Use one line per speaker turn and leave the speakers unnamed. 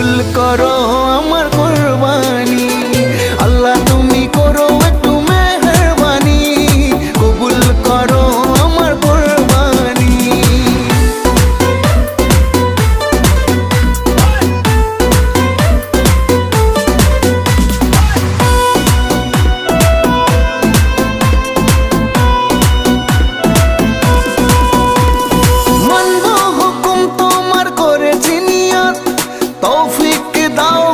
কবুল করো আমার কুরবানি। আল্লাহ তুমি করো একটু মেহেরবানি, কবুল করো আমার কুরবানি। মানবো হুকুম তোমার করেছি নিয়ত, তৌফিক দাও